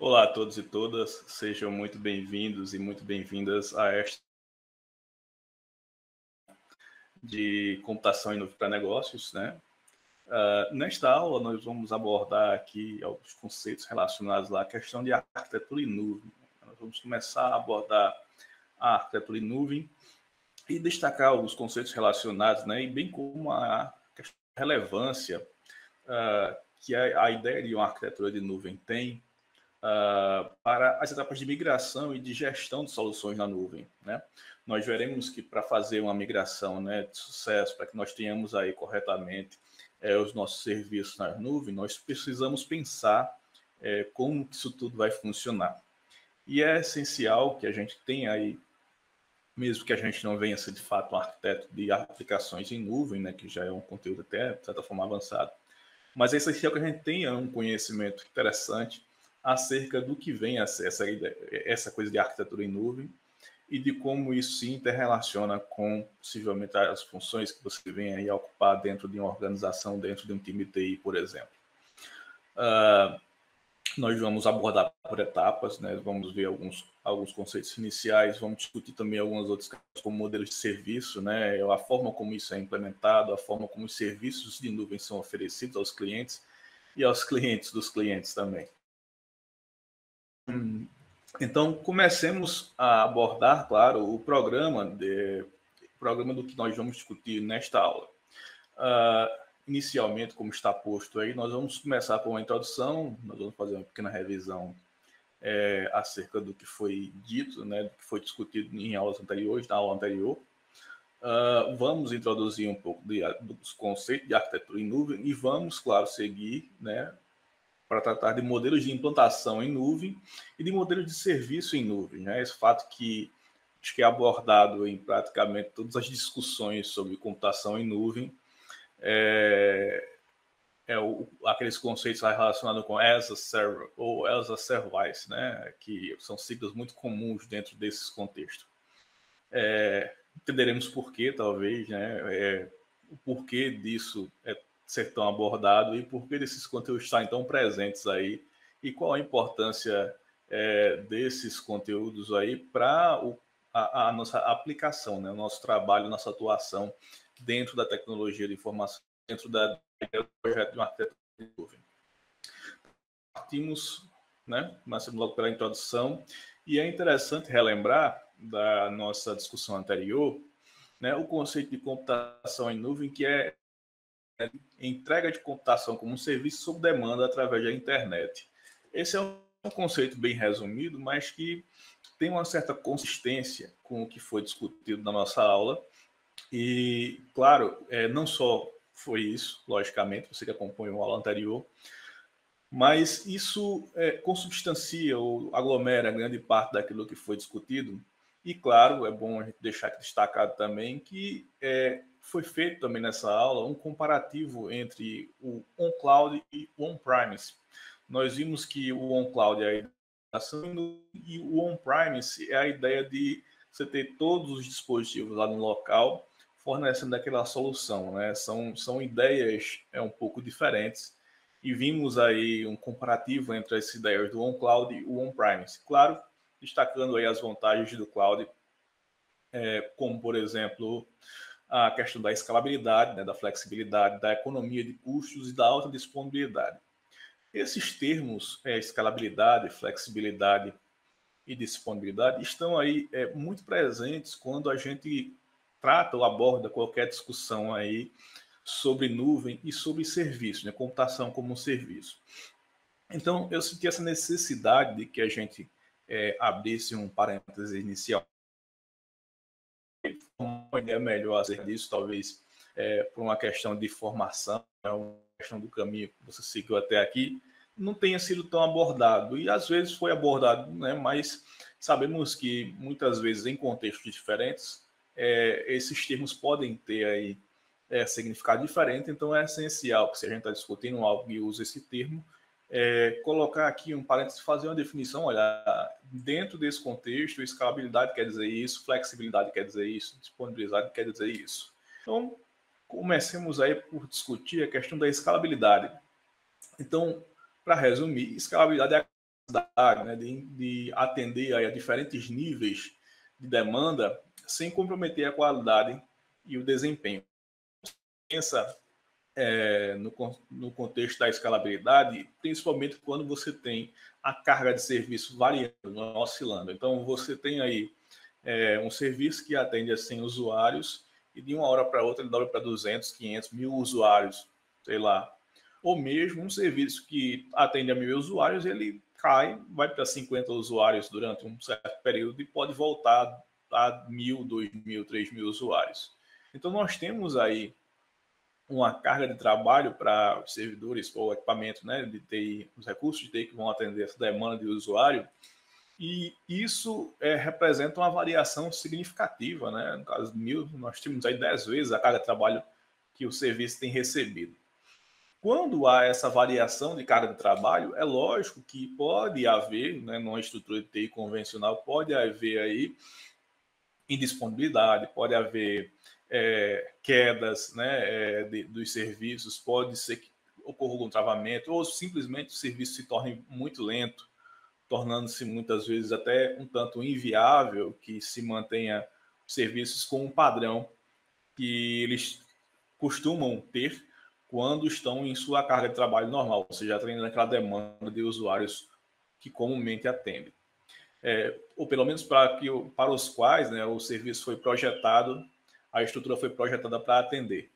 Olá a todos e todas, sejam muito bem-vindos e muito bem-vindas a esta de computação em nuvem para negócios, né? Nesta aula nós vamos abordar aqui alguns conceitos relacionados à questão de arquitetura em nuvem. Nós vamos começar a abordar a arquitetura em nuvem e destacar alguns conceitos relacionados, né? E bem como a relevância que a ideia de uma arquitetura de nuvem tem para as etapas de migração e de gestão de soluções na nuvem, né? Nós veremos que para fazer uma migração, né, de sucesso, para que nós tenhamos aí corretamente os nossos serviços na nuvem, nós precisamos pensar como isso tudo vai funcionar. E é essencial que a gente tenha aí, mesmo que a gente não venha ser de fato um arquiteto de aplicações em nuvem, né, que já é um conteúdo até, de certa forma, avançado, mas é essencial que a gente tenha um conhecimento interessante acerca do que vem a ser essa coisa de arquitetura em nuvem e de como isso se interrelaciona com, possivelmente, as funções que você vem aí a ocupar dentro de uma organização, dentro de um time de TI, por exemplo. Nós vamos abordar por etapas, né? Vamos ver alguns conceitos iniciais, vamos discutir também algumas outras coisas, como modelos de serviço, né? A forma como isso é implementado, a forma como os serviços de nuvem são oferecidos aos clientes e aos clientes dos clientes também. Então, comecemos a abordar, claro, o programa do que nós vamos discutir nesta aula. Inicialmente, como está posto aí, nós vamos começar com uma introdução, nós vamos fazer uma pequena revisão acerca do que foi dito, né, do que foi discutido em aulas anteriores, na aula anterior. Vamos introduzir um pouco dos conceitos de arquitetura em nuvem e vamos, claro, seguir, né, para tratar de modelos de implantação em nuvem e de modelos de serviço em nuvem, né? Esse fato que acho que é abordado em praticamente todas as discussões sobre computação em nuvem, aqueles conceitos relacionados com as a server ou as a service, né? Que são siglas muito comuns dentro desses contextos. Entenderemos por quê, talvez, né? O porquê disso ser tão abordado e por que desses conteúdos estarem tão presentes aí e qual a importância desses conteúdos aí para a nossa aplicação, né? O nosso trabalho, nossa atuação dentro da tecnologia de informação, dentro do projeto de uma arquitetura de nuvem. Partimos, né? Começamos logo pela introdução e é interessante relembrar da nossa discussão anterior, né, o conceito de computação em nuvem, que é entrega de computação como um serviço sob demanda através da internet. Esse é um conceito bem resumido, mas que tem uma certa consistência com o que foi discutido na nossa aula. E, claro, não só foi isso, logicamente, você que acompanhou a aula anterior, mas isso consubstancia ou aglomera grande parte daquilo que foi discutido. E, claro, é bom a gente deixar destacado também que foi feito também nessa aula um comparativo entre o on-cloud e o on-premise. Nós vimos que o on-cloud é a ideia e o on-premise é a ideia de você ter todos os dispositivos lá no local fornecendo aquela solução, né? São ideias um pouco diferentes e vimos aí um comparativo entre as ideias do on-cloud e o on-premise. Claro, destacando aí as vantagens do cloud, como, por exemplo, a questão da escalabilidade, né, da flexibilidade, da economia de custos e da alta disponibilidade. Esses termos, escalabilidade, flexibilidade e disponibilidade, estão aí muito presentes quando a gente trata ou aborda qualquer discussão aí sobre nuvem e sobre serviço, né, computação como um serviço. Então, eu senti essa necessidade de que a gente abrisse um parêntese inicial, uma ideia melhor acerca disso, talvez por uma questão de formação, uma questão do caminho que você seguiu até aqui, não tenha sido tão abordado. E às vezes foi abordado, né, mas sabemos que muitas vezes em contextos diferentes, esses termos podem ter aí significado diferente, então é essencial que se a gente está discutindo algo e usa esse termo, colocar aqui um parênteses, fazer uma definição, olha, dentro desse contexto, escalabilidade quer dizer isso, flexibilidade quer dizer isso, disponibilidade quer dizer isso. Então, comecemos aí por discutir a questão da escalabilidade. Então, para resumir, escalabilidade é a capacidade, né, de atender aí a diferentes níveis de demanda sem comprometer a qualidade e o desempenho. Pensa no contexto da escalabilidade, principalmente quando você tem a carga de serviço variando, oscilando. Então, você tem aí um serviço que atende a 100 usuários e de uma hora para outra ele dobra para 200, 500, 1.000 usuários, sei lá. Ou mesmo um serviço que atende a 1.000 usuários, ele cai, vai para 50 usuários durante um certo período e pode voltar a 1.000, 2.000, 3.000 usuários. Então, nós temos aí uma carga de trabalho para os servidores ou equipamento, né, de TI, os recursos de TI que vão atender essa demanda de usuário, e isso representa uma variação significativa, né? No caso de 1.000, nós temos aí 10 vezes a carga de trabalho que o serviço tem recebido. Quando há essa variação de carga de trabalho, é lógico que pode haver, né, numa estrutura de TI convencional, pode haver aí indisponibilidade, pode haver quedas, né, dos serviços, pode ser que ocorra algum travamento, ou simplesmente o serviço se torne muito lento, tornando-se muitas vezes até um tanto inviável que se mantenha serviços com um padrão que eles costumam ter quando estão em sua carga de trabalho normal, ou seja, atendendo aquela demanda de usuários que comumente atendem. Ou pelo menos para os quais, né, o serviço foi projetado, a estrutura foi projetada para atender.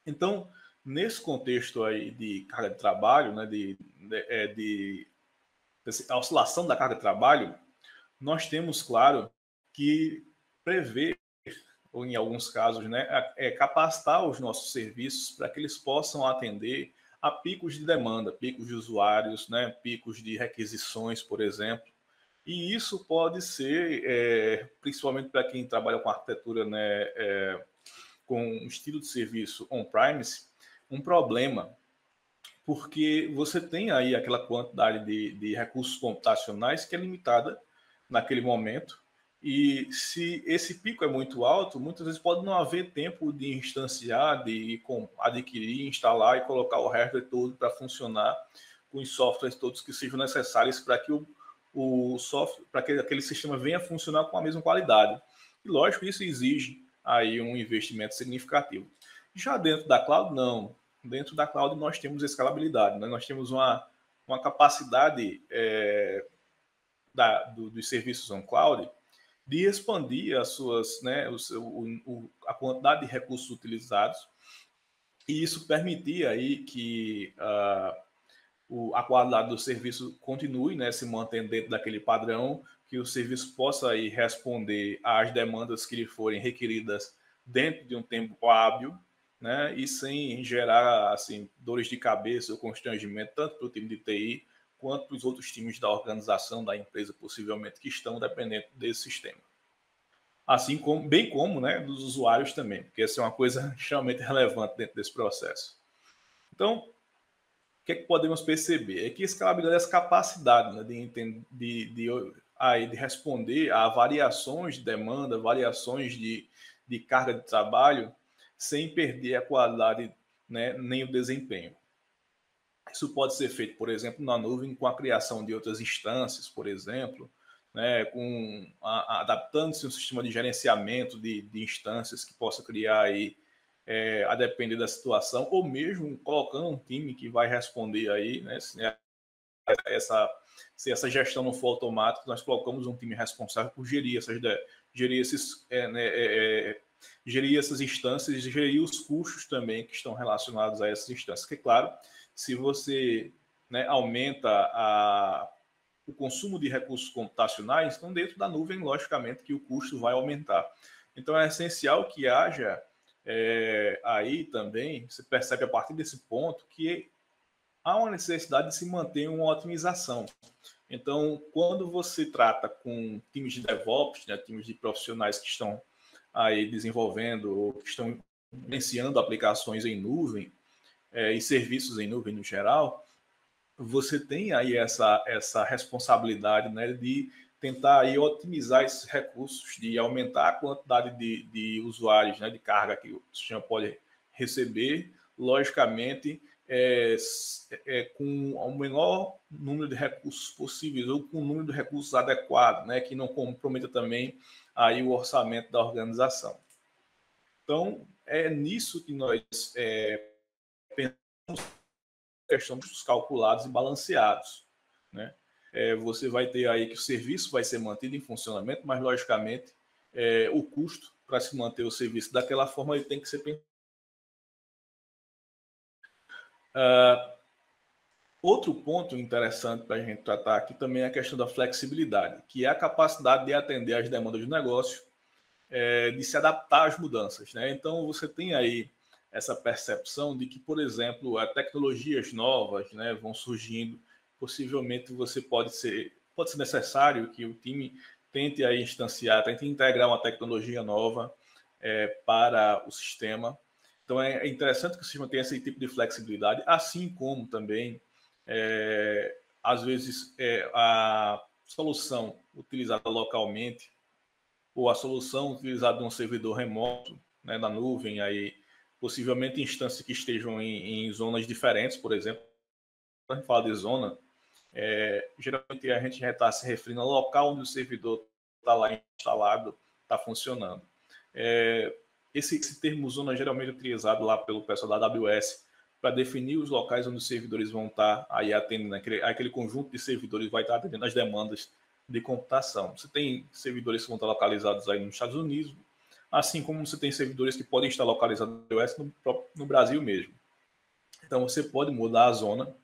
Então, nesse contexto aí de carga de trabalho, né, de a oscilação da carga de trabalho, nós temos, claro, que prever, ou em alguns casos, né, capacitar os nossos serviços para que eles possam atender a picos de demanda, picos de usuários, né, picos de requisições, por exemplo. E isso pode ser, principalmente para quem trabalha com arquitetura, né, com um estilo de serviço on-premise, um problema, porque você tem aí aquela quantidade de recursos computacionais que é limitada naquele momento, e se esse pico é muito alto, muitas vezes pode não haver tempo de instanciar, de adquirir, instalar e colocar o hardware todo para funcionar com os softwares todos que sejam necessários para que o software, para que aquele sistema venha funcionar com a mesma qualidade. E lógico, isso exige aí um investimento significativo. Já dentro da cloud, não. Dentro da cloud nós temos escalabilidade, né? Nós temos uma capacidade dos serviços on cloud de expandir as suas, né, a quantidade de recursos utilizados, e isso permitir aí que a qualidade do serviço continue, né, se mantendo dentro daquele padrão, que o serviço possa aí responder às demandas que lhe forem requeridas dentro de um tempo hábil, né, e sem gerar assim dores de cabeça ou constrangimento tanto para o time de TI quanto para os outros times da organização da empresa, possivelmente, que estão dependendo desse sistema. Assim como, bem como, né, dos usuários também, porque essa é uma coisa extremamente relevante dentro desse processo. Então, o que é que podemos perceber? É que escalabilidade é essa capacidade, né, de responder a variações de demanda, variações de carga de trabalho, sem perder a qualidade, né, nem o desempenho. Isso pode ser feito, por exemplo, na nuvem, com a criação de outras instâncias, por exemplo, né, adaptando-se um sistema de gerenciamento de instâncias que possa criar aí, a depender da situação, ou mesmo colocando um time que vai responder aí, né, se essa gestão não for automática, nós colocamos um time responsável por gerir gerir essas instâncias e gerir os custos também que estão relacionados a essas instâncias. Que, claro, se você, né, aumenta o consumo de recursos computacionais, então dentro da nuvem, logicamente, que o custo vai aumentar. Então é essencial que haja aí também, você percebe a partir desse ponto que há uma necessidade de se manter uma otimização. Então, quando você trata com times de DevOps, né, times de profissionais que estão aí desenvolvendo ou que estão gerenciando aplicações em nuvem e serviços em nuvem no geral, você tem aí essa responsabilidade, né, de tentar aí otimizar esses recursos, de aumentar a quantidade de usuários, né, de carga que o sistema pode receber, logicamente com o menor número de recursos possíveis ou com o número de recursos adequado, né, que não comprometa também aí o orçamento da organização. Então, é nisso que nós pensamos a questão dos calculados e balanceados, né? Você vai ter aí que o serviço vai ser mantido em funcionamento, mas, logicamente, o custo para se manter o serviço daquela forma ele tem que ser pensado. Outro ponto interessante para a gente tratar aqui também é a questão da flexibilidade, que é a capacidade de atender às demandas do negócio, de se adaptar às mudanças, né? Então, você tem aí essa percepção de que, por exemplo, tecnologias novas, né, vão surgindo. Possivelmente você pode ser necessário que o time tente aí instanciar, tente integrar uma tecnologia nova para o sistema. Então, é interessante que o sistema tenha esse tipo de flexibilidade, assim como também, às vezes, a solução utilizada localmente ou a solução utilizada num servidor remoto, né, na nuvem, aí, possivelmente instâncias que estejam em zonas diferentes, por exemplo. Quando a gente fala de zona, geralmente a gente já está se referindo ao local onde o servidor está lá instalado, está funcionando. Esse termo zona geralmente é utilizado lá pelo pessoal da AWS para definir os locais onde os servidores vão estar aí atendendo, aquele conjunto de servidores vai estar atendendo as demandas de computação. Você tem servidores que vão estar localizados aí nos Estados Unidos, assim como você tem servidores que podem estar localizados no Brasil mesmo. Então você pode mudar a zona,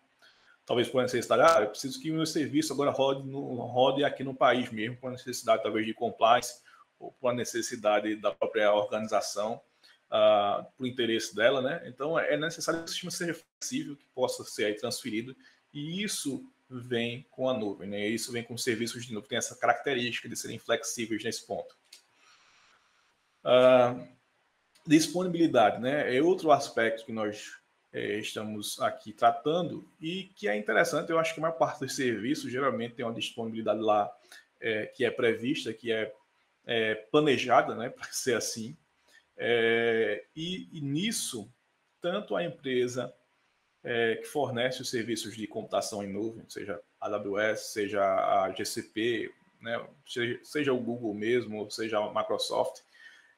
talvez por necessidade, eu preciso que o meu serviço agora rode aqui no país mesmo, por necessidade talvez de compliance, ou por necessidade da própria organização, por interesse dela, né? Então é necessário que o sistema seja flexível, que possa ser aí transferido, e isso vem com a nuvem, né? Isso vem com serviços de nuvem, tem essa característica de serem flexíveis nesse ponto. Disponibilidade, né? É outro aspecto que nós estamos aqui tratando e que é interessante. Eu acho que a maior parte dos serviços geralmente tem uma disponibilidade lá que é prevista, que é planejada, né, para ser assim. E nisso, tanto a empresa que fornece os serviços de computação em nuvem, seja a AWS, seja a GCP, né, seja o Google mesmo, seja a Microsoft,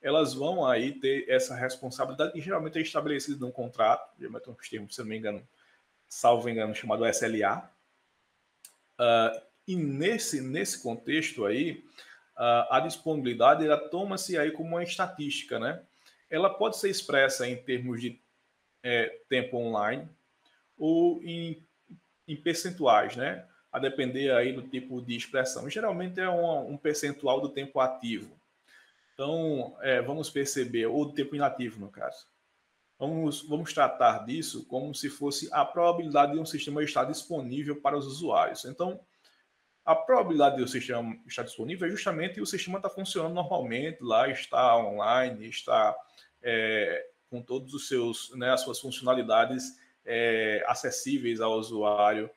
elas vão aí ter essa responsabilidade que geralmente é estabelecida num contrato, geralmente um termo, se não me engano, salvo engano, chamado SLA. E nesse contexto aí, a disponibilidade ela toma-se aí como uma estatística, né? Ela pode ser expressa em termos de tempo online ou em percentuais, né? A depender aí do tipo de expressão. Geralmente é um percentual do tempo ativo. Então, vamos perceber, ou do tempo inativo, no caso. Vamos tratar disso como se fosse a probabilidade de um sistema estar disponível para os usuários. Então, a probabilidade de o sistema estar disponível é justamente o sistema estar funcionando normalmente, lá está online, está com todos os seus, né, as suas funcionalidades acessíveis ao usuário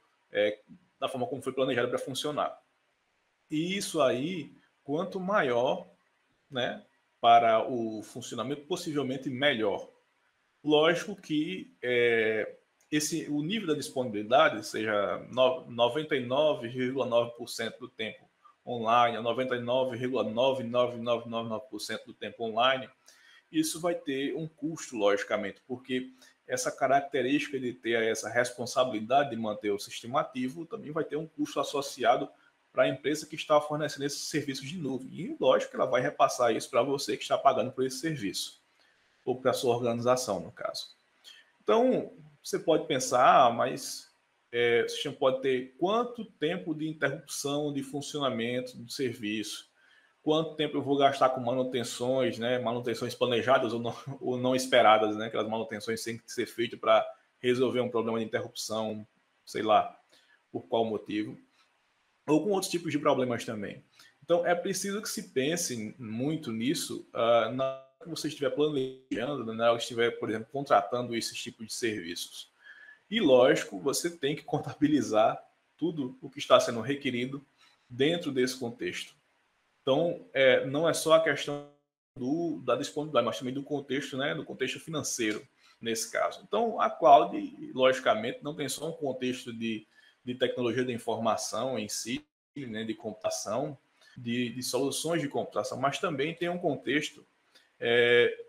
da forma como foi planejado para funcionar. E isso aí, quanto maior, né, para o funcionamento, possivelmente melhor. Lógico que o nível da disponibilidade, seja 99,9% do tempo online, 99,99999% do tempo online, isso vai ter um custo, logicamente, porque essa característica de ter essa responsabilidade de manter o sistema ativo também vai ter um custo associado para a empresa que está fornecendo esses serviços de nuvem. E lógico que ela vai repassar isso para você que está pagando por esse serviço, ou para a sua organização, no caso. Então, você pode pensar, mas o sistema pode ter quanto tempo de interrupção de funcionamento do serviço, quanto tempo eu vou gastar com manutenções, né, manutenções planejadas ou não esperadas, né, aquelas manutenções têm que ser feitas para resolver um problema de interrupção, sei lá, por qual motivo, ou com outros tipos de problemas também. Então, é preciso que se pense muito nisso na hora que você estiver planejando, na hora que estiver, por exemplo, contratando esses tipos de serviços. E, lógico, você tem que contabilizar tudo o que está sendo requerido dentro desse contexto. Então, não é só a questão da disponibilidade, mas também do contexto, né, do contexto financeiro. nesse caso. Então, a cloud, logicamente, não tem só um contexto de tecnologia da informação em si, né, de computação, de soluções de computação, mas também tem um contexto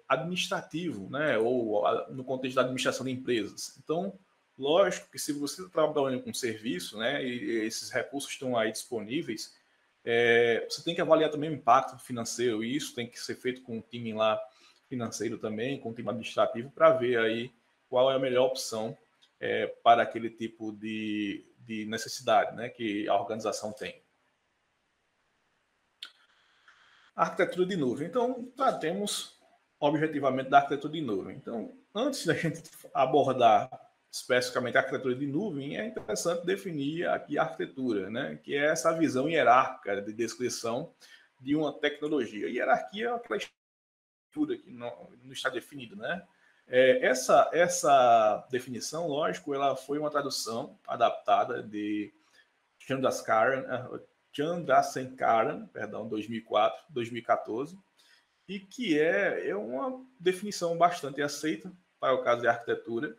administrativo, né, ou no contexto da administração de empresas. Então, lógico que se você está trabalhando com serviço, né, e esses recursos estão aí disponíveis, você tem que avaliar também o impacto financeiro, e isso tem que ser feito com um time lá financeiro também, com um time administrativo, para ver aí qual é a melhor opção para aquele tipo de necessidade, né, que a organização tem. Arquitetura de nuvem. Então, tratemos objetivamente da arquitetura de nuvem. Então, antes da gente abordar especificamente a arquitetura de nuvem, é interessante definir aqui a arquitetura, né? Que é essa visão hierárquica de descrição de uma tecnologia. Hierarquia é aquela estrutura que não está definida, né? Essa definição, lógico, ela foi uma tradução adaptada de Chandrasekaran, 2004, 2014, e que é uma definição bastante aceita para o caso de arquitetura,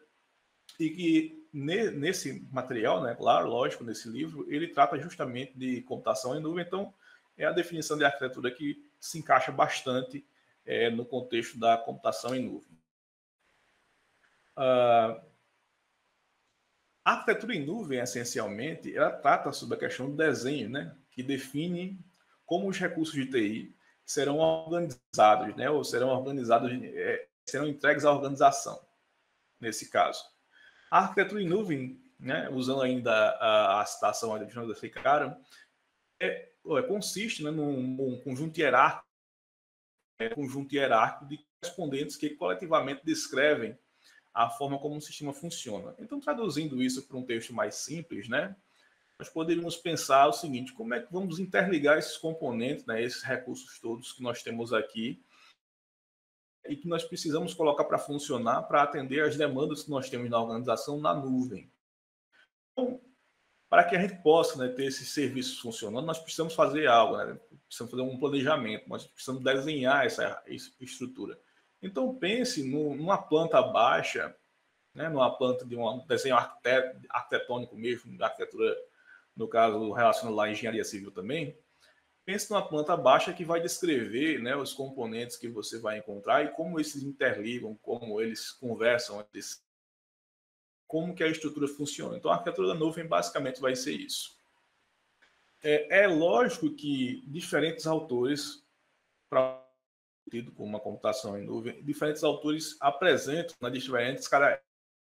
e que nesse material, né, claro, lógico, nesse livro, ele trata justamente de computação em nuvem, então é a definição de arquitetura que se encaixa bastante no contexto da computação em nuvem. A arquitetura em nuvem, essencialmente, ela trata sobre a questão do desenho, né, que define como os recursos de TI serão organizados, né, ou serão organizados, serão entregues à organização, nesse caso. A arquitetura em nuvem, né, usando ainda a citação de Jonathan Ficaram, consiste, né, num conjunto hierárquico de correspondentes que coletivamente descrevem a forma como o sistema funciona. Então, traduzindo isso para um texto mais simples, né, nós poderíamos pensar o seguinte: como é que vamos interligar esses componentes, né, esses recursos todos que nós temos aqui e que nós precisamos colocar para funcionar para atender às demandas que nós temos na organização na nuvem. Então, para que a gente possa, né, ter esses serviços funcionando, nós precisamos fazer algo, né? Precisamos fazer um planejamento, nós precisamos desenhar essa estrutura. Então, pense numa planta baixa, né, numa planta de um desenho arquitetônico mesmo, da arquitetura, no caso, relacionado lá à engenharia civil também. Pense numa planta baixa que vai descrever, né, os componentes que você vai encontrar e como eles se interligam, como eles conversam, como que a estrutura funciona. Então, a arquitetura da nuvem basicamente vai ser isso. É lógico que diferentes autores, para com uma computação em nuvem, diferentes autores apresentam diferentes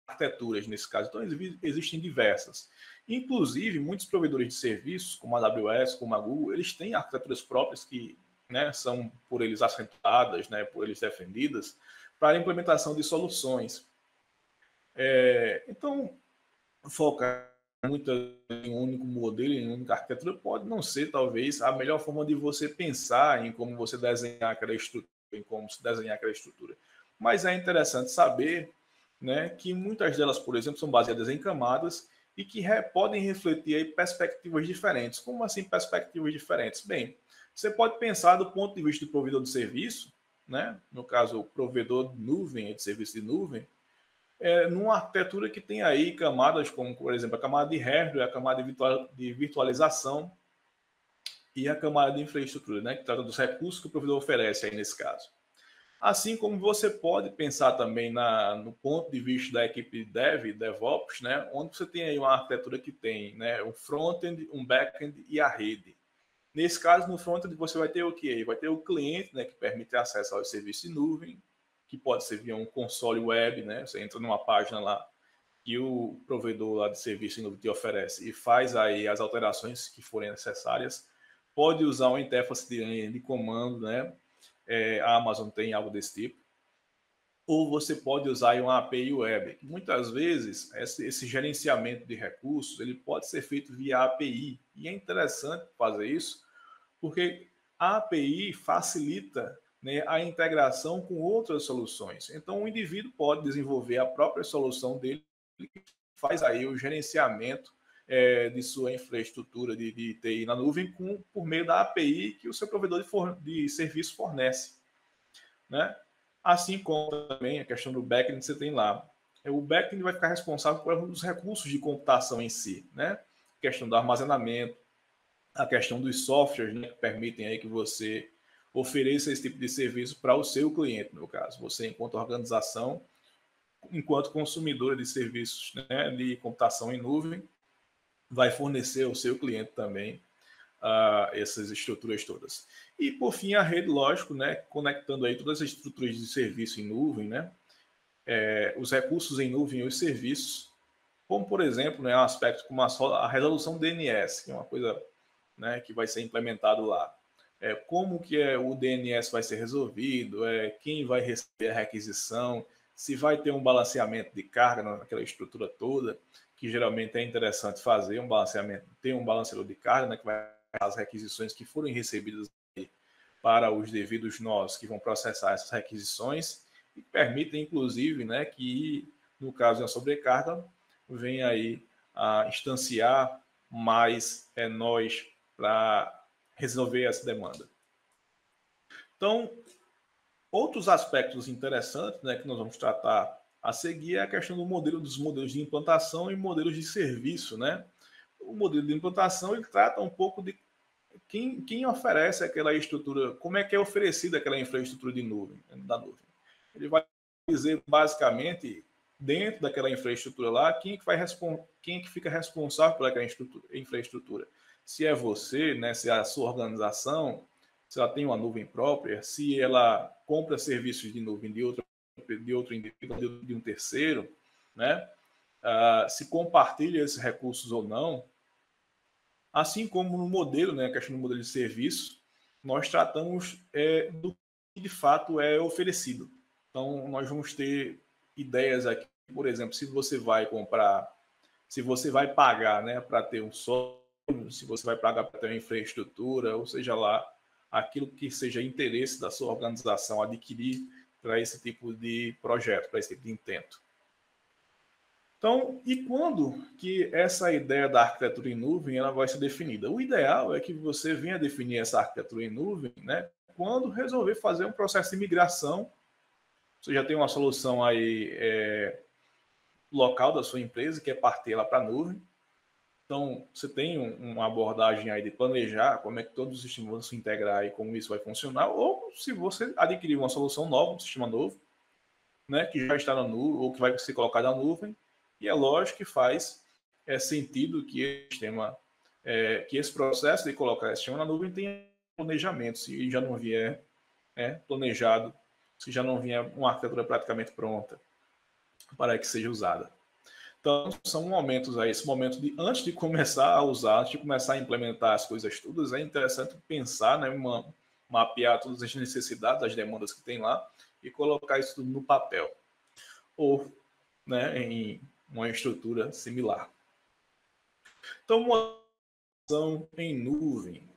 arquiteturas nesse caso. Então, existem diversas. Inclusive, muitos provedores de serviços, como a AWS, como a Google, eles têm arquiteturas próprias que, né, são por eles assentadas, né, por eles defendidas, para a implementação de soluções. Então, focar muito em um único modelo, em uma única arquitetura, pode não ser, talvez, a melhor forma de você pensar em como você desenhar aquela estrutura, em como se desenhar aquela estrutura. Mas é interessante saber, né, que muitas delas, por exemplo, são baseadas em camadas e que podem refletir aí perspectivas diferentes. Como assim perspectivas diferentes? Bem, você pode pensar do ponto de vista do provedor de serviço, né, no caso, o provedor de nuvem, de serviço de nuvem, numa arquitetura que tem aí camadas como, por exemplo, a camada de hardware, a camada de virtualização e a camada de infraestrutura, né, que trata dos recursos que o provedor oferece aí nesse caso. Assim como você pode pensar também no ponto de vista da equipe de Dev, DevOps, né, onde você tem aí uma arquitetura que tem, né, um front-end, um back-end e a rede. Nesse caso, no front-end você vai ter o quê? Vai ter o cliente, né, que permite acesso aos serviços de nuvem, que pode ser via um console web, né? Você entra numa página lá que o provedor lá de serviço em nuvem te oferece e faz aí as alterações que forem necessárias. Pode usar uma interface de comando, né? A Amazon tem algo desse tipo. Ou você pode usar uma API web. Muitas vezes, esse gerenciamento de recursos ele pode ser feito via API. E é interessante fazer isso, porque a API facilita, né, a integração com outras soluções. Então, o indivíduo pode desenvolver a própria solução dele, que faz aí o gerenciamento de sua infraestrutura de TI na nuvem por meio da API que o seu provedor de serviço fornece, né? Assim como também a questão do backend que você tem lá. O backend vai ficar responsável pelos recursos de computação em si, né? A questão do armazenamento, a questão dos softwares, né, que permitem aí que você ofereça esse tipo de serviço para o seu cliente, no caso. Você, enquanto organização, enquanto consumidora de serviços, né, de computação em nuvem, vai fornecer ao seu cliente também essas estruturas todas. E, por fim, a rede, lógico, né, conectando aí todas as estruturas de serviço em nuvem, né, os recursos em nuvem e os serviços, como, por exemplo, né, um aspecto como a resolução DNS, que é uma coisa, né, que vai ser implementado lá. Como que o DNS vai ser resolvido, quem vai receber a requisição, se vai ter um balanceamento de carga naquela estrutura toda, que geralmente é interessante fazer um balanceamento, ter um balanceador de carga, né, que vai as requisições que forem recebidas para os devidos nós que vão processar essas requisições e permitem, inclusive, né, que, no caso de uma sobrecarga, venha aí a instanciar mais nós para resolver essa demanda. Então, outros aspectos interessantes, né, que nós vamos tratar a seguir é a questão dos modelos de implantação e modelos de serviço, né? O modelo de implantação ele trata um pouco de quem oferece aquela estrutura, como é que é oferecida aquela infraestrutura de nuvem, da nuvem. Ele vai dizer basicamente dentro daquela infraestrutura lá quem é que fica responsável por aquela infraestrutura. Se é você, né, se é a sua organização, se ela tem uma nuvem própria, se ela compra serviços de nuvem de outro indivíduo, de um terceiro, né? Se compartilha esses recursos ou não. Assim como no modelo, né, a questão do modelo de serviço, nós tratamos do que de fato é oferecido. Então, nós vamos ter ideias aqui, por exemplo, se você vai comprar, se você vai pagar, né, para ter um software, se você vai pagar para ter uma infraestrutura, ou seja lá, aquilo que seja interesse da sua organização adquirir para esse tipo de projeto, para esse tipo de intento. Então, e quando que essa ideia da arquitetura em nuvem ela vai ser definida? O ideal é que você venha definir essa arquitetura em nuvem, né, quando resolver fazer um processo de migração. Você já tem uma solução aí local da sua empresa, que é partir ela para a nuvem. Então, você tem uma abordagem aí de planejar como é que todos os sistemas vão se integrar e como isso vai funcionar, ou se você adquirir uma solução nova, um sistema novo, né, que já está na nuvem, ou que vai ser colocado na nuvem, e é lógico que faz sentido que que esse processo de colocar esse sistema na nuvem tenha planejamento, se já não vier planejado, se já não vier uma arquitetura praticamente pronta para que seja usada. Então, são momentos aí, esse momento de antes de começar a usar, antes de começar a implementar as coisas todas, é interessante pensar, né, mapear todas as necessidades, as demandas que tem lá e colocar isso tudo no papel ou, né, em uma estrutura similar. Então, modelação em nuvem.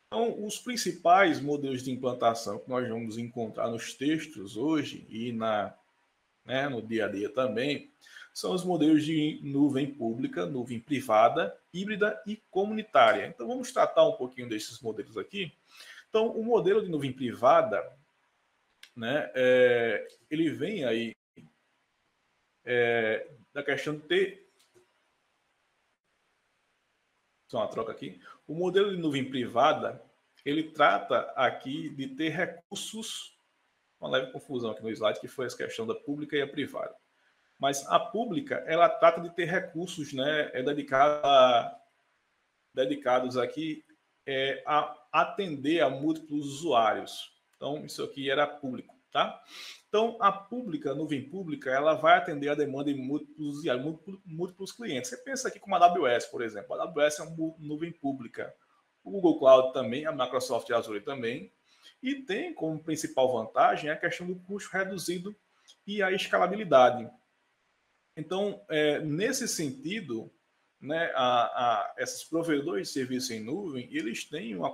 Então, os principais modelos de implantação que nós vamos encontrar nos textos hoje e no dia a dia também, são os modelos de nuvem pública, nuvem privada, híbrida e comunitária. Então, vamos tratar um pouquinho desses modelos aqui. Então, o modelo de nuvem privada, né, ele vem aí da questão de ter... Só uma troca aqui. O modelo de nuvem privada, ele trata aqui de ter recursos... Uma leve confusão aqui no slide, que foi essa questão da pública e a privada. Mas a pública, ela trata de ter recursos, né, dedicados aqui a atender a múltiplos usuários. Então, isso aqui era público, tá? Então, a pública, a nuvem pública, ela vai atender a demanda de múltiplos clientes. Você pensa aqui como a AWS, por exemplo. A AWS é uma nuvem pública. O Google Cloud também, a Microsoft Azure também. E tem como principal vantagem a questão do custo reduzido e a escalabilidade. Então, nesse sentido, né, esses provedores de serviço em nuvem, eles têm uma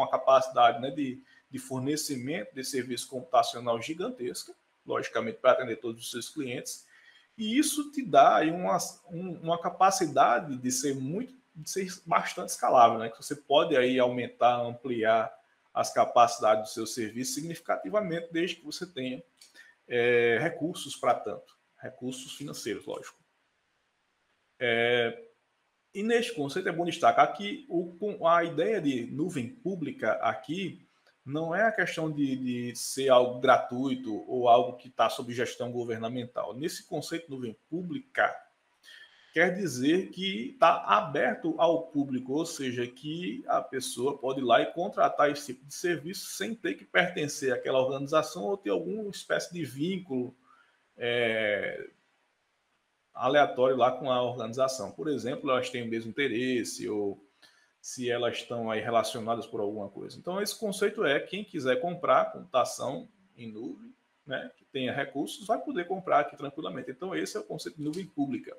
capacidade, né, de fornecimento de serviço computacional gigantesca, logicamente para atender todos os seus clientes, e isso te dá aí uma capacidade de ser bastante escalável, né, que você pode aí aumentar, ampliar as capacidades do seu serviço significativamente, desde que você tenha recursos para tanto, recursos financeiros, lógico. E neste conceito é bom destacar que a ideia de nuvem pública aqui não é a questão de ser algo gratuito ou algo que está sob gestão governamental. Nesse conceito nuvem pública, quer dizer que está aberto ao público, ou seja, que a pessoa pode ir lá e contratar esse tipo de serviço sem ter que pertencer àquela organização ou ter alguma espécie de vínculo aleatório lá com a organização. Por exemplo, elas têm o mesmo interesse ou se elas estão aí relacionadas por alguma coisa. Então, esse conceito é quem quiser comprar computação em nuvem, né, que tenha recursos, vai poder comprar aqui tranquilamente. Então, esse é o conceito de nuvem pública.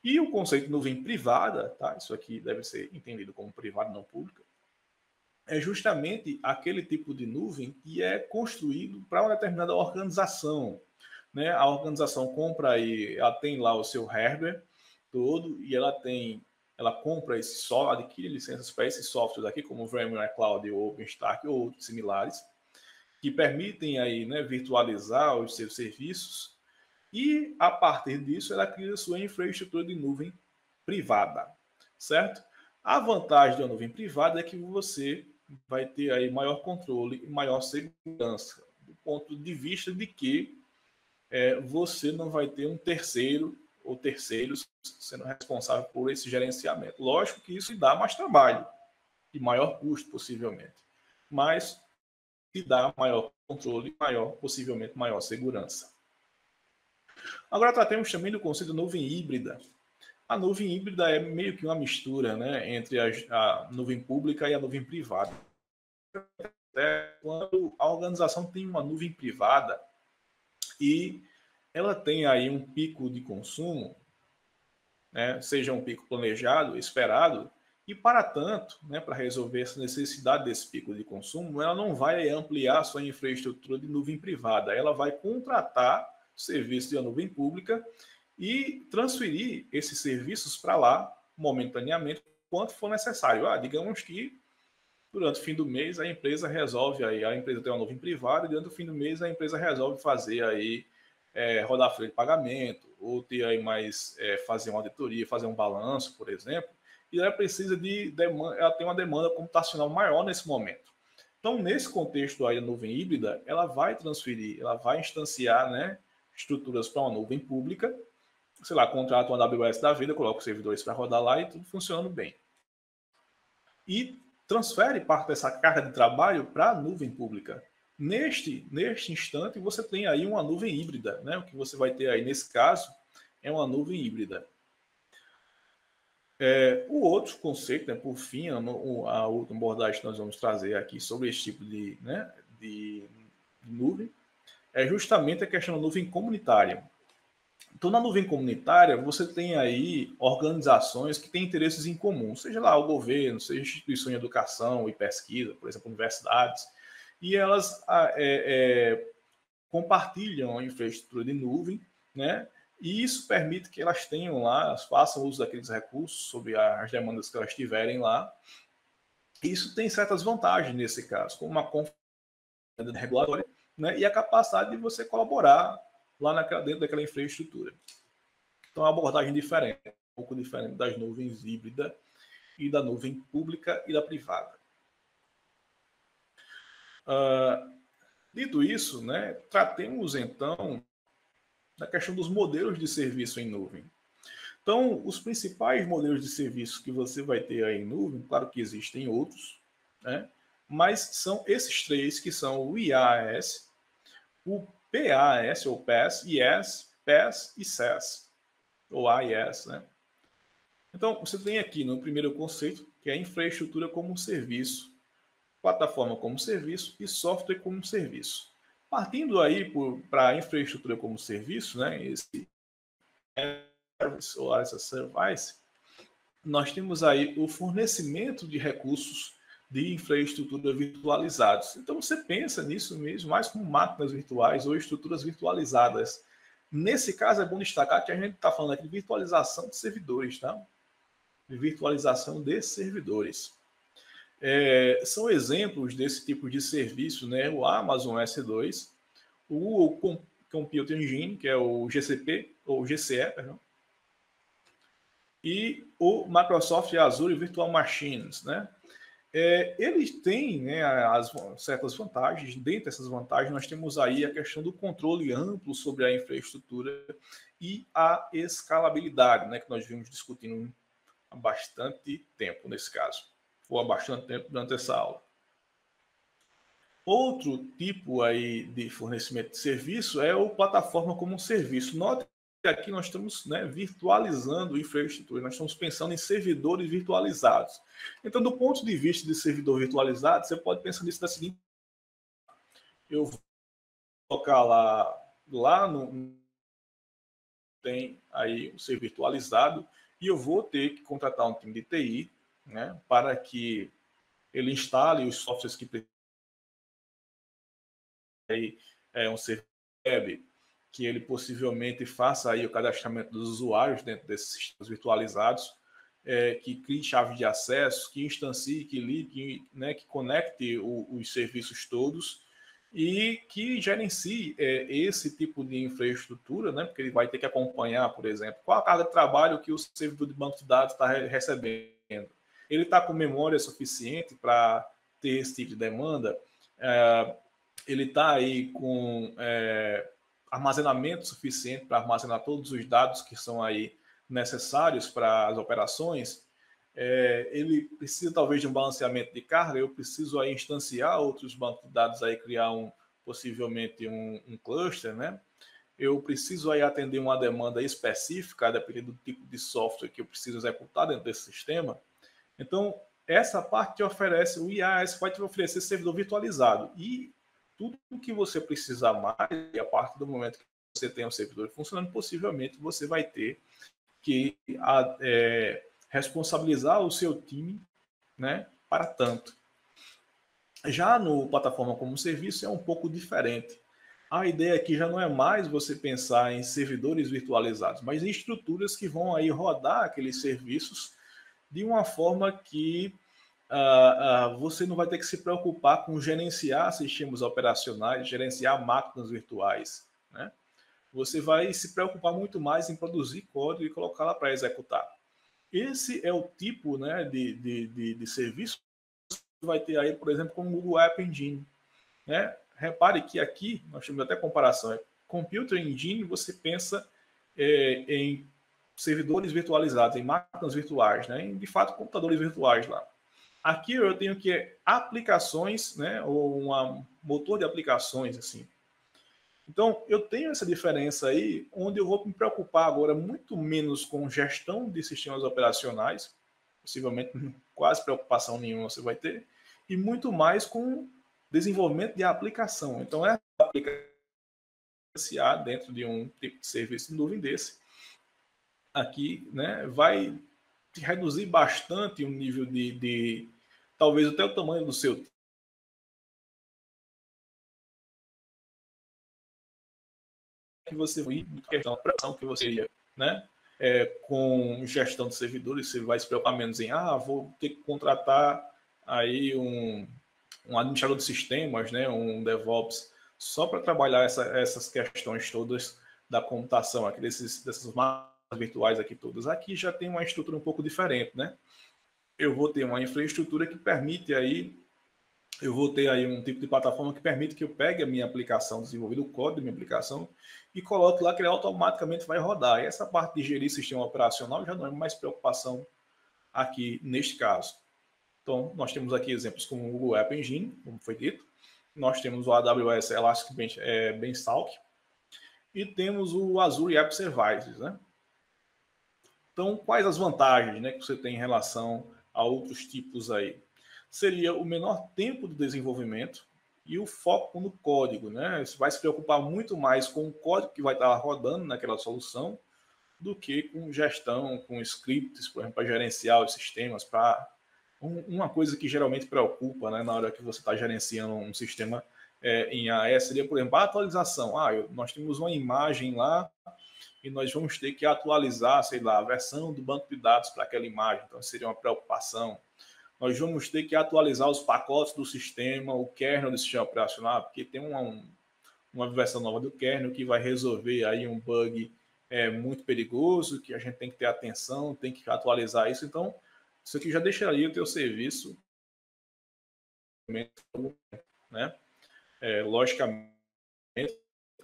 E o conceito de nuvem privada, tá? Isso aqui deve ser entendido como privado, não pública, é justamente aquele tipo de nuvem que é construído para uma determinada organização, né? A organização compra aí, ela tem lá o seu hardware todo e ela compra esse software, adquire licenças para esses softwares aqui, como o VMware Cloud ou OpenStack ou outros similares, que permitem aí, né, virtualizar os seus serviços e, a partir disso, ela cria sua infraestrutura de nuvem privada, certo? A vantagem da nuvem privada é que você vai ter aí maior controle e maior segurança, do ponto de vista de que você não vai ter um terceiro ou terceiros sendo responsável por esse gerenciamento. Lógico que isso dá mais trabalho e maior custo, possivelmente, mas te dá maior controle e possivelmente maior segurança. Agora tratemos também do conceito de nuvem híbrida. A nuvem híbrida é meio que uma mistura, né, entre a nuvem pública e a nuvem privada. Quando a organização tem uma nuvem privada e ela tem aí um pico de consumo, né, seja um pico planejado, esperado, e para tanto, né, para resolver essa necessidade desse pico de consumo, ela não vai ampliar sua infraestrutura de nuvem privada, ela vai contratar serviço de nuvem pública e transferir esses serviços para lá momentaneamente, quanto for necessário. Digamos que durante o fim do mês a empresa resolve aí, a empresa tem uma nuvem privada e durante o fim do mês a empresa resolve fazer aí rodar folha de pagamento ou ter aí mais fazer uma auditoria, fazer um balanço, por exemplo, e ela precisa ela tem uma demanda computacional maior nesse momento. Então, nesse contexto aí da nuvem híbrida, ela vai transferir, ela vai instanciar, né, estruturas para uma nuvem pública, sei lá, contrata uma AWS da vida, coloca os servidores para rodar lá e tudo funcionando bem. E transfere parte dessa carga de trabalho para a nuvem pública. Neste instante, você tem aí uma nuvem híbrida, né? O que você vai ter aí, nesse caso, é uma nuvem híbrida. O outro conceito, né, por fim, a outra abordagem que nós vamos trazer aqui sobre esse tipo de nuvem, é justamente a questão da nuvem comunitária. Então, na nuvem comunitária, você tem aí organizações que têm interesses em comum, seja lá o governo, seja instituições de educação e pesquisa, por exemplo, universidades, e elas compartilham a infraestrutura de nuvem, né? E isso permite que elas tenham lá, elas façam uso daqueles recursos sobre as demandas que elas tiverem lá. Isso tem certas vantagens nesse caso, como uma confiança regulatória, né? E a capacidade de você colaborar lá dentro daquela infraestrutura. Então, é uma abordagem diferente, um pouco diferente das nuvens híbrida e da nuvem pública e da privada. Dito isso, né, tratemos então da questão dos modelos de serviço em nuvem. Então, os principais modelos de serviço que você vai ter aí em nuvem, claro que existem outros, né, mas são esses três que são o IaaS, o PaaS ou PaaS, IaaS, PaaS e SaaS, ou IaaS, né? Então, você tem aqui no primeiro conceito, que é a infraestrutura como serviço, plataforma como serviço e software como serviço. Partindo aí para a infraestrutura como serviço, né, esse service ou as a service, nós temos aí o fornecimento de recursos de infraestrutura virtualizados. Então, você pensa nisso mesmo, mais como máquinas virtuais ou estruturas virtualizadas. Nesse caso, é bom destacar que a gente está falando aqui de virtualização de servidores, tá? De virtualização de servidores. São exemplos desse tipo de serviço, né? O Amazon S2, o Computer Engine, que é o GCP, ou GCE, perdão, e o Microsoft Azure Virtual Machines, né? Eles têm, né, certas vantagens. Dentre essas vantagens, nós temos aí a questão do controle amplo sobre a infraestrutura e a escalabilidade, né, que nós vimos discutindo há bastante tempo nesse caso, ou há bastante tempo durante essa aula. Outro tipo aí de fornecimento de serviço é o plataforma como um serviço. Note que aqui nós estamos, né, virtualizando infraestrutura, nós estamos pensando em servidores virtualizados. Então, do ponto de vista de servidor virtualizado, você pode pensar nisso da seguinte: eu vou colocar lá no tem aí o ser virtualizado e eu vou ter que contratar um time de TI, né, para que ele instale os softwares que aí um servidor web, que ele possivelmente faça aí o cadastramento dos usuários dentro desses sistemas virtualizados, que crie chave de acesso, que instancie, que ligue, né, que conecte os serviços todos e que gerencie esse tipo de infraestrutura, né, porque ele vai ter que acompanhar, por exemplo, qual a carga de trabalho que o servidor de banco de dados está recebendo. Ele está com memória suficiente para ter esse tipo de demanda? Ele está aí com armazenamento suficiente para armazenar todos os dados que são aí necessários para as operações? Ele precisa talvez de um balanceamento de carga, eu preciso aí instanciar outros bancos de dados, aí criar possivelmente um cluster, né? Eu preciso aí atender uma demanda específica, dependendo do tipo de software que eu preciso executar dentro desse sistema. Então, essa parte te oferece, o IaaS vai te oferecer servidor virtualizado. E tudo que você precisar mais, e a partir do momento que você tem um servidor funcionando, possivelmente você vai ter que responsabilizar o seu time, né, para tanto. Já no plataforma como serviço é um pouco diferente. A ideia aqui já não é mais você pensar em servidores virtualizados, mas em estruturas que vão aí rodar aqueles serviços de uma forma que você não vai ter que se preocupar com gerenciar sistemas operacionais, gerenciar máquinas virtuais, né? Você vai se preocupar muito mais em produzir código e colocar lá para executar. Esse é o tipo, né, de serviço que vai ter aí, por exemplo, com o Google App Engine, né? Repare que aqui, nós temos até comparação, Computer Engine, você pensa em servidores virtualizados, em máquinas virtuais, né? Em, de fato, computadores virtuais lá. Aqui eu tenho que aplicações, né? Ou um motor de aplicações, assim. Então, eu tenho essa diferença aí, onde eu vou me preocupar agora muito menos com gestão de sistemas operacionais, possivelmente quase preocupação nenhuma você vai ter, e muito mais com desenvolvimento de aplicação. Então, essa aplicação dentro de um tipo de serviço em nuvem desse, aqui, né, vai reduzir bastante o nível talvez até o tamanho do seu que você questão da pressão que você ia, né? Com gestão de servidores, você vai se preocupar menos em vou ter que contratar aí um administrador de sistemas, né? Um DevOps, só para trabalhar essas questões todas da computação, aqui dessas máquinas virtuais aqui todas. Aqui já tem uma estrutura um pouco diferente, né? Eu vou ter uma infraestrutura que permite aí, eu vou ter aí um tipo de plataforma que permite que eu pegue a minha aplicação, desenvolver o código da minha aplicação e coloque lá que ele automaticamente vai rodar. E essa parte de gerir sistema operacional já não é mais preocupação aqui neste caso. Então, nós temos aqui exemplos como o Google App Engine, como foi dito. Nós temos o AWS Elastic Beanstalk e temos o Azure App Services, né? Então, quais as vantagens, né, que você tem em relação a outros tipos aí? Seria o menor tempo de desenvolvimento e o foco no código, né? Você vai se preocupar muito mais com o código que vai estar rodando naquela solução do que com gestão, com scripts, por exemplo, para gerenciar os sistemas, para uma coisa que geralmente preocupa, né, na hora que você está gerenciando um sistema em AES, seria, por exemplo, a atualização. Nós temos uma imagem lá e nós vamos ter que atualizar, sei lá, a versão do banco de dados para aquela imagem. Então, seria uma preocupação. nós vamos ter que atualizar os pacotes do sistema, o kernel do sistema operacional, porque tem uma versão nova do kernel que vai resolver aí um bug muito perigoso, que a gente tem que ter atenção, tem que atualizar isso. Então, isso aqui já deixaria o teu serviço, né? Logicamente,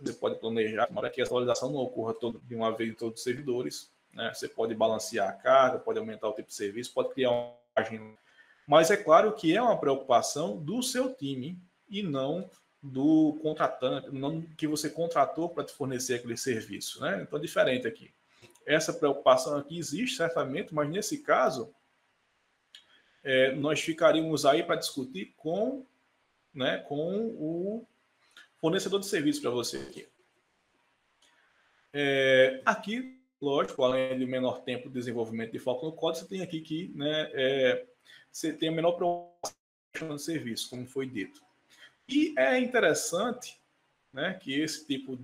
você pode planejar para que a atualização não ocorra de uma vez em todos os servidores, né? Você pode balancear a carga, pode aumentar o tipo de serviço, pode criar uma página. Mas é claro que é uma preocupação do seu time e não do contratante, não que você contratou para te fornecer aquele serviço, né? Então é diferente aqui. Essa preocupação aqui existe certamente, mas nesse caso nós ficaríamos aí para discutir com o fornecedor de serviço para você aqui. Aqui, lógico, além de menor tempo de desenvolvimento de foco no código, você tem aqui que você tem a menor preocupação de serviço, como foi dito. E é interessante, né, que esse tipo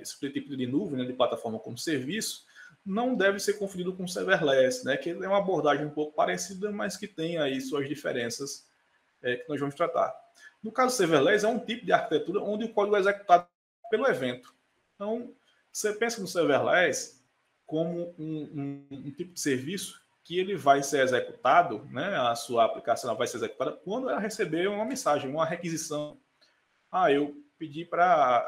esse tipo de nuvem, né, de plataforma como serviço, não deve ser confundido com serverless, né, que é uma abordagem um pouco parecida, mas que tem aí suas diferenças que nós vamos tratar. No caso serverless, é um tipo de arquitetura onde o código é executado pelo evento. Então, você pensa no serverless como um tipo de serviço que ele vai ser executado, né, a sua aplicação vai ser executada quando ela receber uma mensagem, uma requisição. Eu pedi para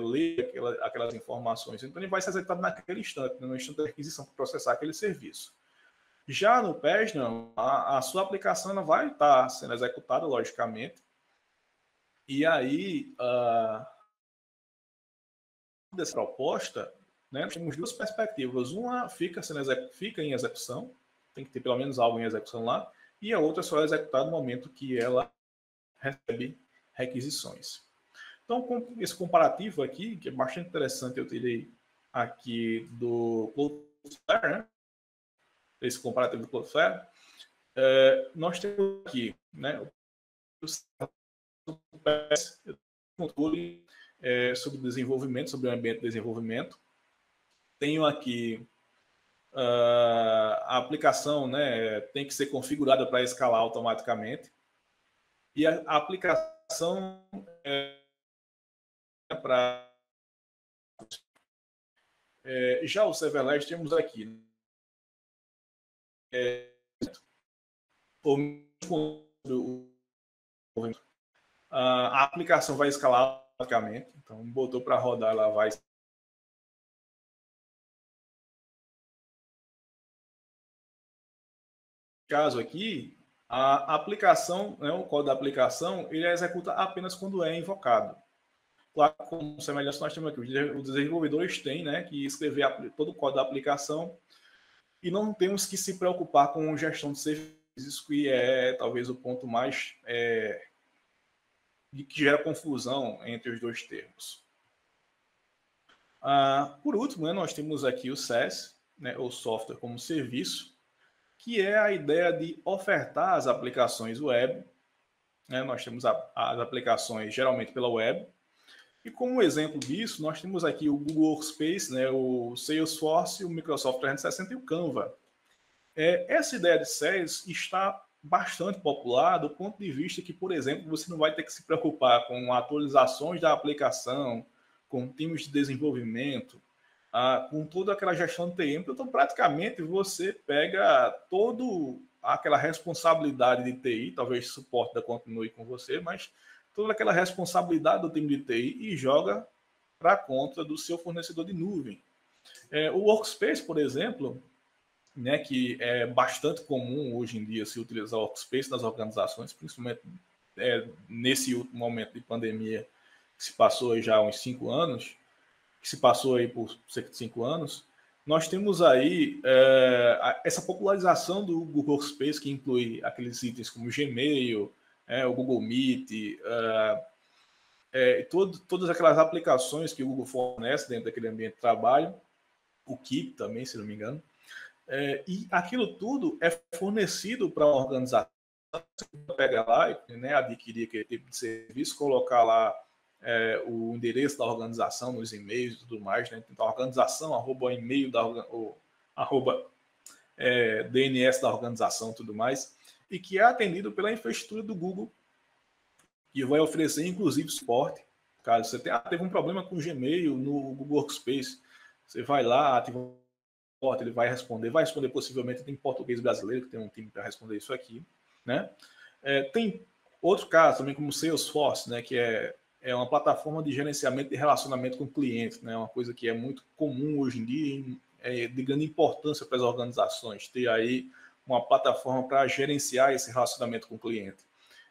ler aquelas informações. Então, ele vai ser executado naquele instante, no instante da requisição, para processar aquele serviço. Já no PES, não, a sua aplicação ela vai estar sendo executada, logicamente. E aí, dessa proposta, né, nós temos duas perspectivas. Uma fica em execução, tem que ter pelo menos algo em execução lá, e a outra só é executada no momento que ela recebe requisições. Então, com esse comparativo aqui, que é bastante interessante, eu tirei aqui do Cloudflare, né? Esse comparativo do Cloudflare, nós temos aqui, né, o controle sobre desenvolvimento, sobre o ambiente de desenvolvimento. Tenho aqui a aplicação, né, tem que ser configurada para escalar automaticamente. E a aplicação para já o serverless temos aqui a aplicação vai escalar automaticamente, então botou para rodar, ela vai caso aqui a aplicação, né, o código da aplicação, ele executa apenas quando é invocado. Claro, como semelhança nós temos aqui, os desenvolvedores têm, né, que escrever todo o código da aplicação e não temos que se preocupar com gestão de serviços, que é talvez o ponto mais que gera confusão entre os dois termos. Por último, né, nós temos aqui o SaaS, né, ou software como serviço, que é a ideia de ofertar as aplicações web. Né, nós temos as aplicações geralmente pela web. E como exemplo disso, nós temos aqui o Google Workspace, né, o Salesforce, o Microsoft 360 e o Canva. Essa ideia de SaaS está bastante popular do ponto de vista que, por exemplo, você não vai ter que se preocupar com atualizações da aplicação, com times de desenvolvimento, com toda aquela gestão de TI. Então, praticamente, você pega toda aquela responsabilidade de TI, talvez o suporte da continue com você, mas toda aquela responsabilidade do time de TI e joga para a conta do seu fornecedor de nuvem. O Workspace, por exemplo, né, que é bastante comum hoje em dia se utilizar o Workspace nas organizações, principalmente nesse último momento de pandemia que se passou aí já há uns 5 anos, que se passou aí por cerca de 5 anos, nós temos aí essa popularização do Google Workspace, que inclui aqueles itens como o Gmail, o Google Meet, todas aquelas aplicações que o Google fornece dentro daquele ambiente de trabalho, o Keep também, se não me engano, e aquilo tudo é fornecido para a organização. Você pega lá, né, adquirir aquele tipo de serviço, colocar lá o endereço da organização nos e-mails e tudo mais, né? Então, a organização, @e-mail da DNS da organização e tudo mais, e que é atendido pela infraestrutura do Google, que vai oferecer, inclusive, suporte. Caso você teve um problema com o Gmail no Google Workspace, você vai lá, ativa o suporte, ele vai responder possivelmente em português brasileiro, que tem um time para responder isso aqui, né? Tem outro caso também, como o Salesforce, né, que é uma plataforma de gerenciamento e relacionamento com clientes, né, uma coisa que é muito comum hoje em dia, é de grande importância para as organizações, ter aí uma plataforma para gerenciar esse relacionamento com o cliente.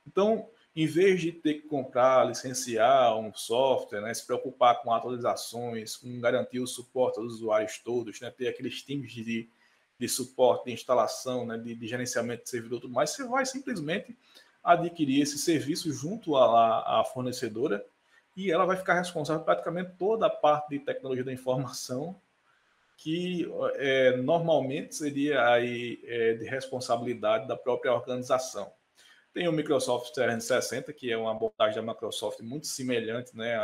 Então, em vez de ter que comprar, licenciar um software, né, se preocupar com atualizações, com garantir o suporte aos usuários todos, né, ter aqueles times de suporte, de instalação, né, de gerenciamento de servidor e tudo mais, você vai simplesmente adquirir esse serviço junto à fornecedora e ela vai ficar responsável praticamente toda a parte de tecnologia da informação que normalmente seria aí de responsabilidade da própria organização. Tem o Microsoft 360, que é uma abordagem da Microsoft muito semelhante, né,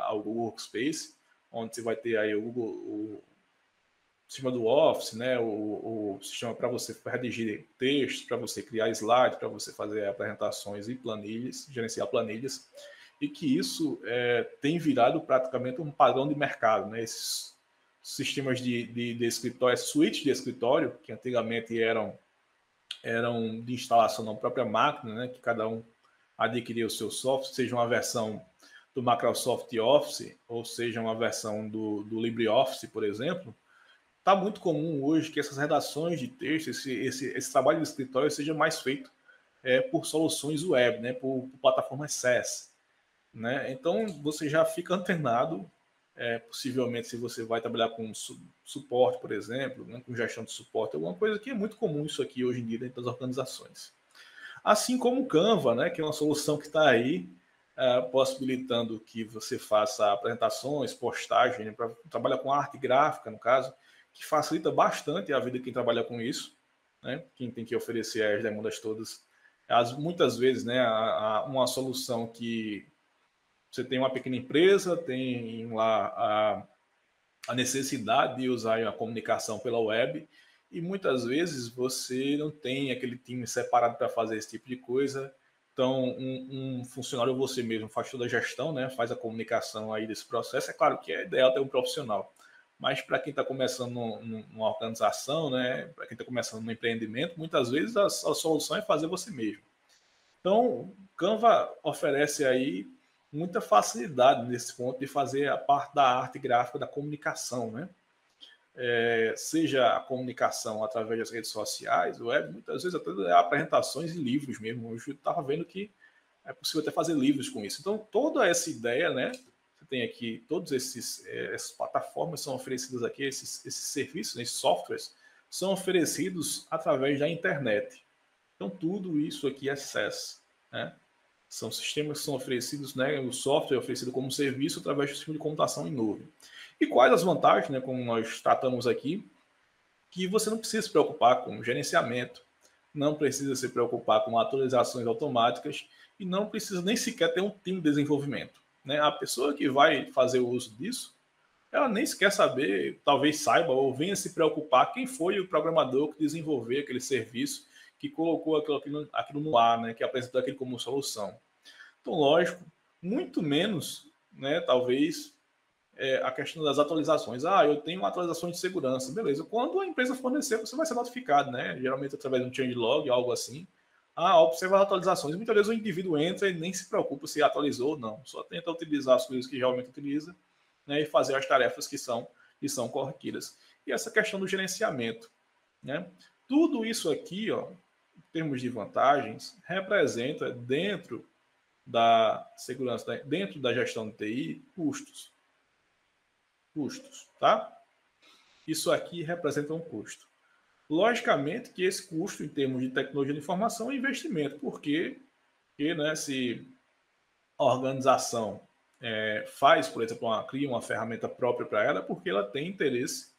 ao Google Workspace, onde você vai ter aí o sistema do Office, né, o sistema para você redigir textos, para você criar slides, para você fazer apresentações e planilhas, gerenciar planilhas, e que isso tem virado praticamente um padrão de mercado, né? Esses sistemas de escritório, suítes de escritório, que antigamente eram de instalação na própria máquina, né, que cada um adquiria o seu software, seja uma versão do Microsoft Office, ou seja uma versão do LibreOffice, por exemplo. Está muito comum hoje que essas redações de texto, esse trabalho de escritório seja mais feito por soluções web, né, por plataformas SaaS. Né? Então, você já fica antenado, possivelmente, se você vai trabalhar com suporte, por exemplo, né, com gestão de suporte, alguma coisa que é muito comum isso aqui hoje em dia dentro das organizações. Assim como o Canva, né, que é uma solução que está aí, possibilitando que você faça apresentações, postagens, né, para trabalhar com arte gráfica, no caso, que facilita bastante a vida de quem trabalha com isso, né, quem tem que oferecer as demandas todas. Muitas vezes, né, uma solução que você tem uma pequena empresa, tem lá a necessidade de usar a comunicação pela web e muitas vezes você não tem aquele time separado para fazer esse tipo de coisa. Então, um funcionário você mesmo faz toda a gestão, né? Faz a comunicação aí desse processo. É claro que é ideal ter um profissional, mas para quem está começando numa organização, né? Para quem está começando no empreendimento, muitas vezes a solução é fazer você mesmo. Então, o Canva oferece aí muita facilidade nesse ponto de fazer a parte da arte gráfica, da comunicação, né? Seja a comunicação através das redes sociais, web, muitas vezes até apresentações e livros mesmo. Hoje eu estava vendo que é possível até fazer livros com isso. Então, toda essa ideia, né? Você tem aqui, todas essas plataformas são oferecidas aqui, esses serviços, esses softwares, são oferecidos através da internet. Então, tudo isso aqui é SaaS, né? São sistemas que são oferecidos, né? O software é oferecido como serviço através do sistema de computação em nuvem. E quais as vantagens, né? Como nós tratamos aqui, que você não precisa se preocupar com gerenciamento, não precisa se preocupar com atualizações automáticas e não precisa nem sequer ter um time de desenvolvimento, né? A pessoa que vai fazer o uso disso, ela nem sequer saber, talvez saiba ou venha se preocupar quem foi o programador que desenvolveu aquele serviço, que colocou aquilo no ar, né, que apresentou aquilo como solução. Então, lógico, muito menos, né, talvez, a questão das atualizações. Eu tenho uma atualização de segurança. Beleza, quando a empresa fornecer, você vai ser notificado, né, geralmente através de um changelog, algo assim. Observa as atualizações. Muitas vezes o indivíduo entra e nem se preocupa se atualizou ou não. Só tenta utilizar as coisas que realmente utiliza, né, e fazer as tarefas que são corriqueiras. E essa questão do gerenciamento, né? Tudo isso aqui, ó, em termos de vantagens, representa dentro da segurança, dentro da gestão de TI, custos. Custos, tá? Isso aqui representa um custo. Logicamente que esse custo, em termos de tecnologia de informação, é investimento, porque né, se a organização faz, por exemplo, cria uma ferramenta própria para ela, porque ela tem interesse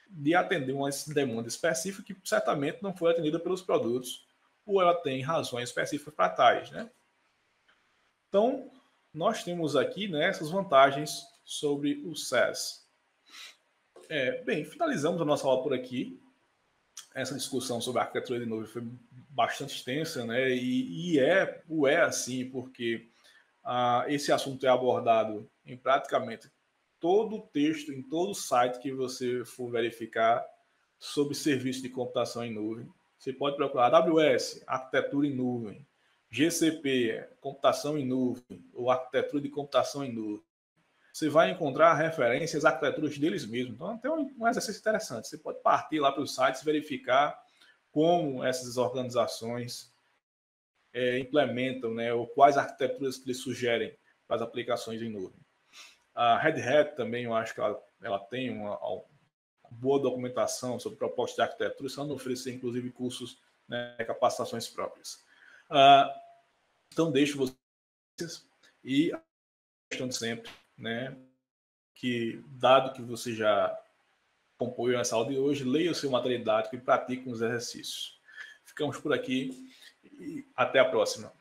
de atender uma demanda específica que certamente não foi atendida pelos produtos, ou ela tem razões específicas para tais, né? Então, nós temos aqui, né, essas vantagens sobre o SaaS. Bem, finalizamos a nossa aula por aqui. essa discussão sobre a arquitetura de nuvem foi bastante extensa, né? E é assim, porque esse assunto é abordado em praticamente todo o texto, em todo o site que você for verificar sobre serviço de computação em nuvem. Você pode procurar AWS, arquitetura em nuvem, GCP, computação em nuvem, ou arquitetura de computação em nuvem. Você vai encontrar referências às arquiteturas deles mesmos. Então, tem um exercício interessante. Você pode partir lá para os sites, verificar como essas organizações implementam, né, ou quais arquiteturas que eles sugerem para as aplicações em nuvem. A Red Hat também, eu acho que ela tem uma boa documentação sobre propostas de arquitetura, só não oferecer, inclusive, cursos, né, capacitações próprias. Então, deixo vocês e a questão de sempre, né, que, dado que você já acompanhou essa aula de hoje, leia o seu material didático e pratique os exercícios. Ficamos por aqui e até a próxima.